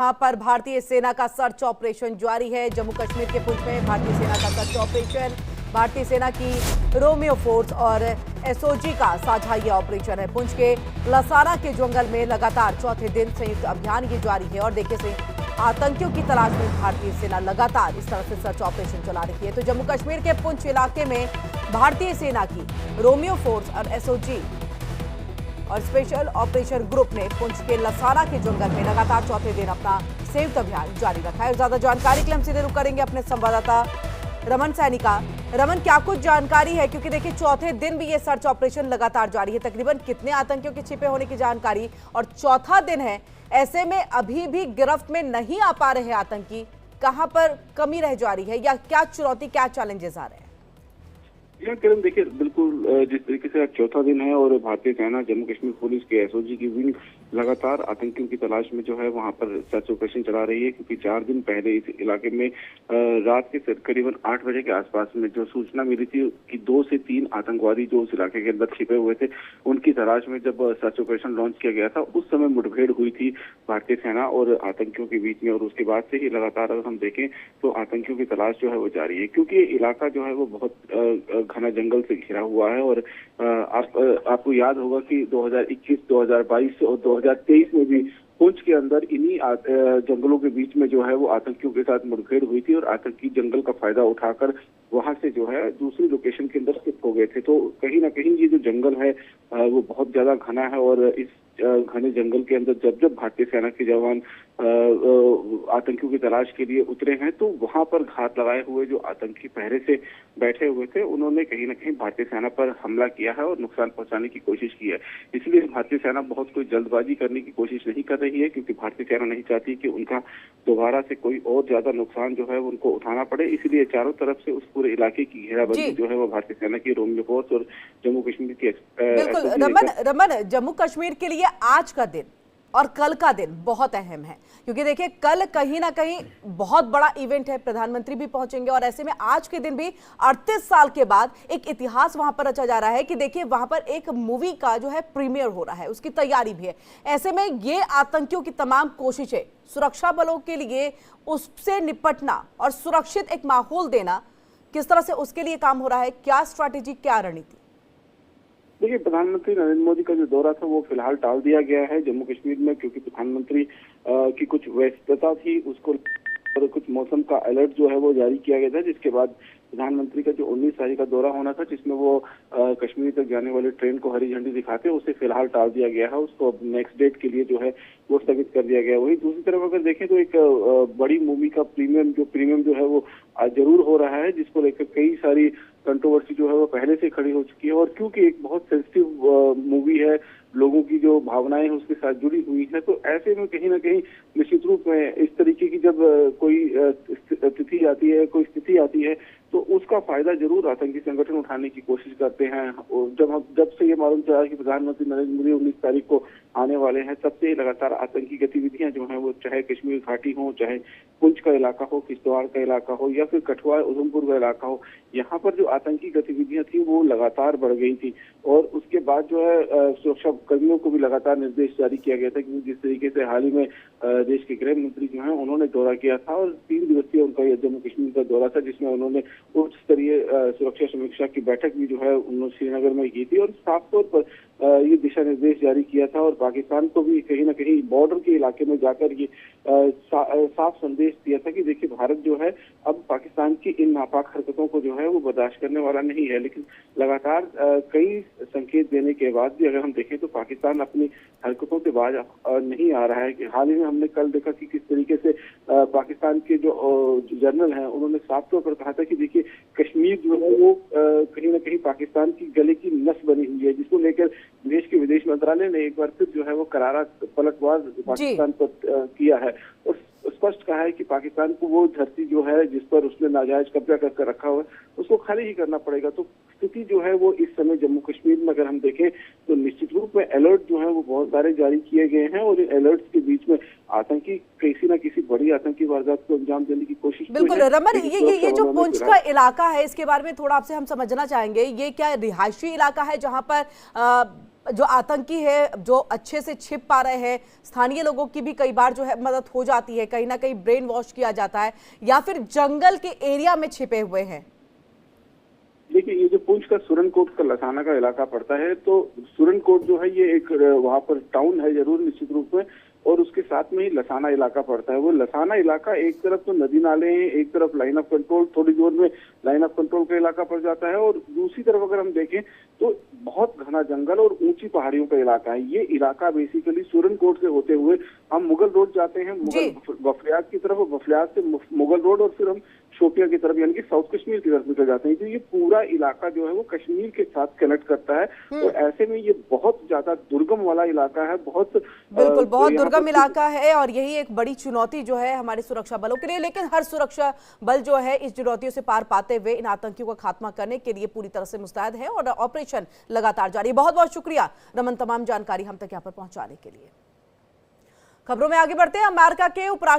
वहां पर भारतीय सेना का सर्च ऑपरेशन जारी है। जम्मू कश्मीर के पुंछ में भारतीय सेना का सर्च ऑपरेशन, भारतीय सेना की रोमियो फोर्स और एसओजी का साझा ये ऑपरेशन है। पुंछ के लसारा के जंगल में लगातार चौथे दिन संयुक्त अभियान ये जारी है और देखिए आतंकियों की तलाश में भारतीय सेना लगातार इस तरह से सर्च ऑपरेशन चला रही है। तो जम्मू कश्मीर के पुंछ इलाके में भारतीय सेना की रोमियो फोर्स और एसओजी और स्पेशल ऑपरेशन ग्रुप ने पुंछ के लसारा के जंगल में लगातार चौथे दिन अपना संयुक्त अभियान जारी रखा है। ज्यादा जानकारी के लिए हम सीधे रुक करेंगे अपने संवाददाता रमन सैनी का। रमन, क्या कुछ जानकारी है, क्योंकि देखिए चौथे दिन भी ये सर्च ऑपरेशन लगातार जारी है। तकरीबन कितने आतंकियों के छिपे होने की जानकारी, और चौथा दिन है, ऐसे में अभी भी गिरफ्त में नहीं आ पा रहे आतंकी, कहां पर कमी रह जा रही है या क्या चुनौती, क्या चैलेंजेस आ रहे हैं? यह किरण देखिए, बिल्कुल जिस तरीके से आज चौथा दिन है और भारतीय सेना, जम्मू कश्मीर पुलिस के एसओजी की विंग लगातार आतंकियों की तलाश में जो है वहां पर सर्च ऑपरेशन चला रही है। क्योंकि 4 दिन पहले इस इलाके में रात के करीबन 8 बजे के आसपास में जो सूचना मिली थी कि 2 से 3 आतंकवादी जो उस इलाके के अंदर छिपे हुए थे, उनकी तलाश में जब सर्च ऑपरेशन लॉन्च किया गया था, उस समय मुठभेड़ हुई थी भारतीय सेना और आतंकियों के बीच में। और उसके बाद से ही लगातार अगर हम देखें तो आतंकियों की तलाश जो है वो जारी है। क्योंकि ये इलाका जो है वो बहुत घना जंगल से घिरा हुआ है। और आपको याद होगा कि 2021, 2022 और 2023 में भी पुंछ के अंदर इन्हीं जंगलों के बीच में जो है वो आतंकियों के साथ मुठभेड़ हुई थी और आतंकी जंगल का फायदा उठाकर वहां से जो है दूसरी लोकेशन के अंदर शिफ्ट हो गए थे। तो कहीं ना कहीं ये जो जंगल है वो बहुत ज्यादा घना है और इस घने जंगल के अंदर जब जब भारतीय सेना के जवान आतंकियों की तलाश के लिए उतरे हैं, तो वहां पर घात लगाए हुए जो आतंकी पहरे से बैठे हुए थे, उन्होंने कहीं ना कहीं भारतीय सेना पर हमला किया है और नुकसान पहुंचाने की कोशिश की है। इसलिए भारतीय सेना बहुत कोई जल्दबाजी करने की कोशिश नहीं कर रही है, क्योंकि भारतीय सेना नहीं चाहती कि उनका दोबारा से कोई और ज्यादा नुकसान जो है उनको उठाना पड़े। इसलिए चारों तरफ से उस पूरे इलाके की घेराबंदी जो है वो भारतीय सेना की रोमियो फोर्स और जम्मू कश्मीर की बिल्कुल रमन, जम्मू कश्मीर के लिए आज का दिन और कल का दिन बहुत अहम है, क्योंकि देखिए कल कहीं ना कहीं बहुत बड़ा इवेंट है, प्रधानमंत्री भी पहुंचेंगे और ऐसे में आज के दिन भी 38 साल के बाद एक इतिहास वहां पर रचा जा रहा है कि देखिए वहां पर एक मूवी का जो है प्रीमियर हो रहा है, उसकी तैयारी भी है। ऐसे में ये आतंकियों की तमाम कोशिशें सुरक्षा बलों के लिए उससे निपटना और सुरक्षित एक माहौल देना, किस तरह से उसके लिए काम हो रहा है, क्या स्ट्रैटेजी, क्या रणनीति? देखिए, प्रधानमंत्री नरेंद्र मोदी का जो दौरा था वो फिलहाल टाल दिया गया है जम्मू कश्मीर में, क्योंकि प्रधानमंत्री की कुछ व्यस्तता थी, उसको और कुछ मौसम का अलर्ट जो है वो जारी किया गया था। जिसके बाद प्रधानमंत्री का जो 19 तारीख का दौरा होना था, जिसमें वो कश्मीर तक जाने वाली ट्रेन को हरी झंडी दिखाते, उसे फिलहाल टाल दिया गया है। उसको अब नेक्स्ट डेट के लिए जो है वो स्थगित कर दिया गया है। वहीं दूसरी तरफ अगर देखें तो एक बड़ी मूवी का प्रीमियम जो है वो जरूर हो रहा है, जिसको लेकर कई सारी कंट्रोवर्सी जो है वो पहले से खड़ी हो चुकी है। और क्योंकि एक बहुत सेंसिटिव मूवी है, लोगों की जो भावनाएं हैं उसके साथ जुड़ी हुई है, तो ऐसे में कहीं ना कहीं निश्चित रूप में इस तरीके की जब कोई तिथि आती है, कोई स्थिति आती है, तो उसका फायदा जरूर आतंकी संगठन उठाने की कोशिश करते हैं। और जब से ये मालूम चला कि प्रधानमंत्री नरेंद्र मोदी 19 तारीख को आने वाले हैं, तब से लगातार आतंकी गतिविधियां जो हैं वो चाहे कश्मीर घाटी हो, चाहे पुंछ का इलाका हो, किश्तवाड़ का इलाका हो, या फिर कठुआ उधमपुर का इलाका हो, यहाँ पर जो आतंकी गतिविधियां थी वो लगातार बढ़ गई थी। और उसके बाद जो है सुरक्षा कर्मियों को भी लगातार निर्देश जारी किया गया था, क्योंकि जिस तरीके से हाल ही में देश के गृह मंत्री जो है उन्होंने दौरा किया था और 3 दिवसीय उनका जम्मू कश्मीर का दौरा था, जिसमें उन्होंने उच्च स्तरीय सुरक्षा समीक्षा की बैठक भी जो है उन्होंने श्रीनगर में की थी और साफ तौर पर ये दिशा निर्देश जारी किया था। और पाकिस्तान को भी कहीं ना कहीं बॉर्डर के इलाके में जाकर ये साफ संदेश दिया था कि देखिए भारत जो है अब पाकिस्तान की इन नापाक हरकतों को जो है वो बर्दाश्त करने वाला नहीं है। लेकिन लगातार कई संकेत देने के बाद भी अगर हम देखें तो पाकिस्तान अपनी हरकतों से बाज नहीं आ रहा है। कि हाल ही में हमने कल देखा कि किस तरीके से पाकिस्तान के जो जनरल हैं उन्होंने साफ तौर पर कहा था कि देखिए कश्मीर जो है वो कहीं ना कहीं पाकिस्तान की गले की नस बनी हुई है, जिसको लेकर देश के विदेश मंत्रालय ने एक बार फिर जो है वो करारा पलटवार पाकिस्तान पर किया है और स्पष्ट कहा है कि पाकिस्तान को वो धरती जो है जिस पर उसने नाजायज कब्जा करके रखा हुआ है उसको खाली ही करना पड़ेगा। तो स्थिति जो है वो इस समय जम्मू कश्मीर में अगर हम देखें तो निश्चित रूप में अलर्ट जो है वो बहुत सारे जारी किए गए हैं और इन अलर्ट्स के बीच में आतंकी किसी न किसी बड़ी आतंकी वारदात को अंजाम देने की कोशिश। बिल्कुल रमन, ये जो पुंछ का इलाका है इसके बारे में थोड़ा आपसे हम समझना चाहेंगे। ये क्या रिहायशी इलाका है जहां पर जो आतंकी है जो अच्छे से छिप पा रहे हैं, स्थानीय लोगों की भी कई बार जो है मदद हो जाती है, कहीं ना कहीं ब्रेन वॉश किया जाता है, या फिर जंगल के एरिया में छिपे हुए हैं? देखिए, ये जो पुंछ का सुरनकोट का लसाना का इलाका पड़ता है, तो सुरनकोट जो है ये एक वहाँ पर टाउन है जरूर निश्चित रूप में, और उसके साथ में ही लसाना इलाका पड़ता है। वो लसाना इलाका एक तरफ तो नदी नाले हैं, एक तरफ लाइन ऑफ कंट्रोल, थोड़ी दूर में लाइन ऑफ कंट्रोल का इलाका पड़ जाता है, और दूसरी तरफ अगर हम देखें तो बहुत घना जंगल और ऊंची पहाड़ियों का इलाका है। ये इलाका बेसिकली सुरनकोट से होते हुए हम मुगल रोड जाते हैं, मुगल बफलियात की तरफ, बफलियात से मुगल रोड, और फिर हम शोपिया की तरफ यानी कि साउथ कश्मीर की तरफ निकल जाते हैं। तो ये पूरा इलाका जो है वो कश्मीर के साथ कनेक्ट करता है, और ऐसे में ये बहुत ज्यादा दुर्गम वाला इलाका है। बिल्कुल बहुत दुर्गम इलाका है, और यही एक बड़ी चुनौती जो है हमारे सुरक्षा बलों के लिए। लेकिन हर सुरक्षा बल जो है इस चुनौतियों से पार पाते हुए इन आतंकियों का खात्मा करने के लिए पूरी तरह से मुस्तैद है, और ऑपरेशन लगातार जारी है। बहुत बहुत शुक्रिया रमन, तमाम जानकारी हम तक यहाँ पर पहुंचाने के लिए। खबरों में आगे बढ़ते हैं। अमेरिका के उपराष्ट्रपति